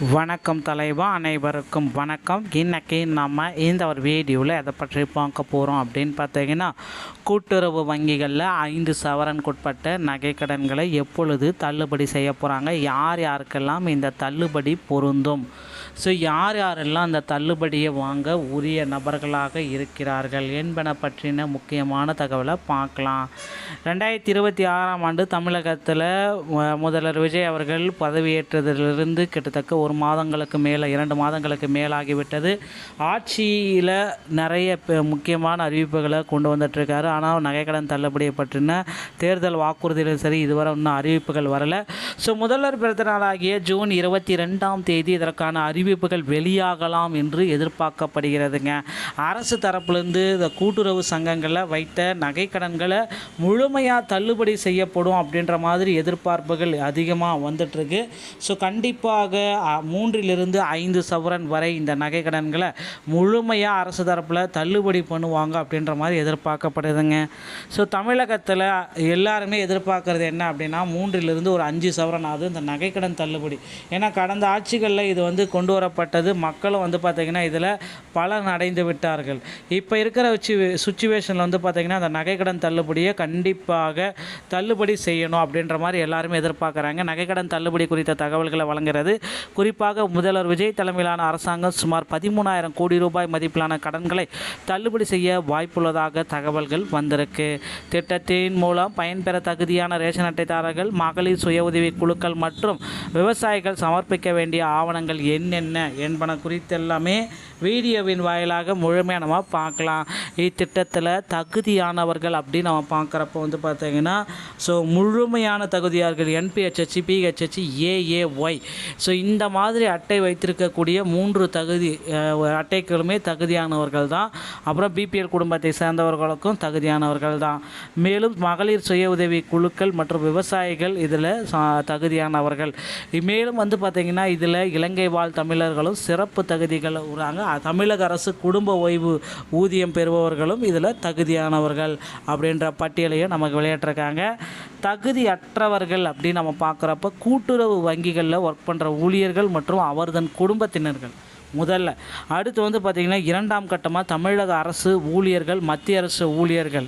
வணக்கம் தலைவா, அனைவருக்கும் வணக்கம். இன்னைக்கு நம்ம இந்த ஒரு வீடியோவில் எதை பற்றி பார்க்க போகிறோம் அப்படின்னு பார்த்தீங்கன்னா, கூட்டுறவு வங்கிகளில் 5 சவரனுக்குட்பட்ட நகைக்கடன்களை எப்பொழுது தள்ளுபடி செய்ய போகிறாங்க, யார் யாருக்கெல்லாம் இந்த தள்ளுபடி பொருந்தும், ஸோ யார் யாரெல்லாம் அந்த தள்ளுபடியை வாங்க உரிய நபர்களாக இருக்கிறார்கள் என்பன பற்றின முக்கியமான தகவலை பார்க்கலாம். 2026ஆம் ஆண்டு தமிழகத்தில் முதல்வர் விஜய் அவர்கள் பதவியேற்றதிலிருந்து கிட்டத்தட்ட 1 மாதங்களுக்கு மேலே 2 மாதங்களுக்கு மேலாகிவிட்டது. ஆட்சியில் நிறைய முக்கியமான அறிவிப்புகளை கொண்டு வந்துட்டுருக்காரு. ஆனால் நகைக்கடன் தள்ளுபடியை பற்றின தேர்தல் வாக்குறுதிகளும் சரி, இதுவரை இன்னும் அறிவிப்புகள் வரலை. ஸோ முதல்வர் பிறந்த நாளாகிய ஜூன் 22ஆம் தேதி இதற்கான அறிவிப்புகள் வெளியாகலாம் என்று எதிர்பார்க்கப்படுகிறதுங்க. அரசு தரப்புலேருந்து இந்த கூட்டுறவு சங்கங்களில் வைத்த நகைக்கடன்களை முழுமையாக தள்ளுபடி செய்யப்படும் அப்படின்ற மாதிரி எதிர்பார்ப்புகள் அதிகமாக வந்துட்டுருக்கு. ஸோ கண்டிப்பாக 3 to 5 சவரன் வரை இந்த நகைக்கடன்களை முழுமையாக அரசு தரப்பில் தள்ளுபடி பண்ணுவாங்க அப்படின்ற மாதிரி எதிர்பார்க்கப்படுதுங்க. ஸோ தமிழகத்தில் எல்லாருமே எதிர்பார்க்குறது என்ன அப்படின்னா, 3 to 5 சவரன் ஆகுது இந்த நகைக்கடன் தள்ளுபடி. ஏன்னா கடந்த ஆட்சிகளில் இது கொண்டு வரப்பட்டது, மக்களும் பார்த்திங்கன்னா இதில் பலன் அடைந்து விட்டார்கள். இப்போ இருக்கிற சுச்சுவேஷனில் பார்த்திங்கன்னா அந்த நகைக்கடன் தள்ளுபடியை கண்டிப்பாக தள்ளுபடி செய்யணும் அப்படின்ற மாதிரி எல்லாருமே எதிர்பார்க்குறாங்க. நகைக்கடன் தள்ளுபடி குறித்த தகவல்களை வழங்குகிறது. குறிப்பாக முதல்வர் விஜய் தலைமையிலான அரசாங்கம் சுமார் 13,000 கோடி ரூபாய் மதிப்பிலான கடன்களை தள்ளுபடி செய்ய வாய்ப்புள்ளதாக தகவல்கள் வந்திருக்கு. திட்டத்தின் மூலம் பயன்பெற தகுதியான ரேஷன் அட்டைதாரர்கள், மகளிர் சுய உதவி குழுக்கள் மற்றும் விவசாயிகள் சமர்ப்பிக்க வேண்டிய ஆவணங்கள் என்னென்ன என்பன குறித்தெல்லாமே வீடியோவின் வாயிலாக முழுமையாக நம்ம பார்க்கலாம். இத்திட்டத்தில் தகுதியானவர்கள் அப்படின்னு நம்ம பார்க்குறப்போ பார்த்திங்கன்னா, ஸோ முழுமையான தகுதியார்கள் NPHH, PHH, AAY, ஸோ இந்த மாதிரி அட்டை வைத்திருக்கக்கூடிய 3 தகுதி அட்டைகளுமே தகுதியானவர்கள் தான். அப்புறம் BPL குடும்பத்தை சேர்ந்தவர்களுக்கும் தகுதியானவர்கள் தான். மேலும் மகளிர் சுய உதவி குழுக்கள் மற்றும் விவசாயிகள் இதில் தகுதியானவர்கள். மேலும் பார்த்திங்கன்னா இதில் இலங்கை வாழ் தமிழர்களும் சிறப்பு தகுதிகள் உறாங்க. தமிழக அரசு குடும்ப ஓய்வு ஊதியம் பெறுபவர்களும் இதில் தகுதியானவர்கள் அப்படின்ற பட்டியலையும் நமக்கு வெளியிட்டிருக்காங்க. தகுதியற்றவர்கள் அப்படின்னு நம்ம பார்க்குறப்ப கூட்டுறவு வங்கிகளில் ஒர்க் பண்ணுற ஊழியர்கள் மற்றும் அவர்தன் குடும்பத்தினர்கள் முதல்ல. அடுத்து பார்த்திங்கன்னா 2ஆம் கட்டமாக தமிழக அரசு ஊழியர்கள், மத்திய அரசு ஊழியர்கள்,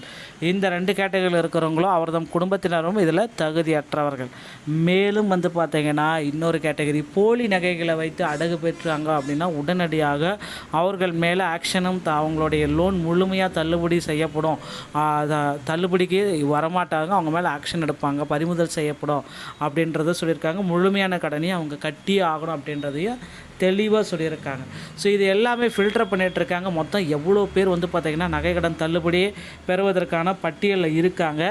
இந்த 2 கேட்டகரியில் இருக்கிறவங்களும் அவர்தம் குடும்பத்தினரும் இதில் தகுதியற்றவர்கள். மேலும் பார்த்திங்கன்னா இன்னொரு கேட்டகரி, போலி நகைகளை வைத்து அடகு பெற்றாங்க அப்படின்னா உடனடியாக அவர்கள் மேலே ஆக்ஷனும் அவங்களுடைய லோன் முழுமையாக தள்ளுபடி செய்யப்படும், தள்ளுபடிக்கு வரமாட்டாங்க, அவங்க மேலே ஆக்ஷன் எடுப்பாங்க, பறிமுதல் செய்யப்படும் அப்படின்றத சொல்லியிருக்காங்க. முழுமையான கடனையும் அவங்க கட்டியே ஆகணும் அப்படின்றதையும் தெளிவாக சொல்லியிருக்காங்க. ஸோ இது எல்லாமே ஃபில்டர் பண்ணிகிட்ருக்காங்க. மொத்தம் எவ்வளோ பேர் பார்த்திங்கன்னா நகைக்கடன் தள்ளுபடி பெறுவதற்கான பட்டியலில் இருக்காங்க,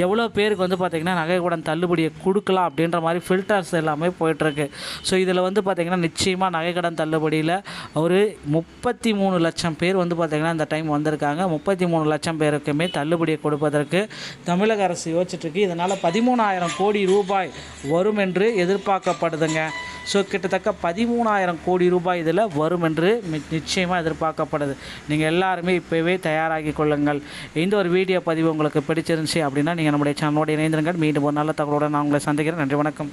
எவ்வளோ பேருக்கு பார்த்திங்கன்னா நகைக்கடன் தள்ளுபடியை கொடுக்கலாம் அப்படின்ற மாதிரி ஃபில்டர்ஸ் எல்லாமே போயிட்டுருக்கு. ஸோ இதில் பார்த்திங்கன்னா நிச்சயமாக நகைக்கடன் தள்ளுபடியில் ஒரு 33 லட்சம் பேர் பார்த்திங்கன்னா இந்த டைம் வந்திருக்காங்க. 33 லட்சம் பேருக்குமே தள்ளுபடியை கொடுப்பதற்கு தமிழக அரசு யோசிச்சுட்ருக்கு. இதனால் 13,000 கோடி ரூபாய் வரும் என்று எதிர்பார்க்கப்படுதுங்க. ஸோ கிட்டத்தட்ட 13,000 கோடி ரூபாய் இதில் வரும் என்று நிச்சயமாக எதிர்பார்க்கப்படுது. நீங்கள் எல்லாருமே இப்போவே தயாராகி கொள்ளுங்கள். இந்த ஒரு வீடியோ பதிவு உங்களுக்கு பிடிச்சிருந்துச்சு அப்படின்னா நீங்கள் நம்முடைய சேனலோடு இணைந்திருங்கள். மீண்டும் ஒரு நல்ல தகவலோடு நான் உங்களை சந்திக்கிறேன். நன்றி, வணக்கம்.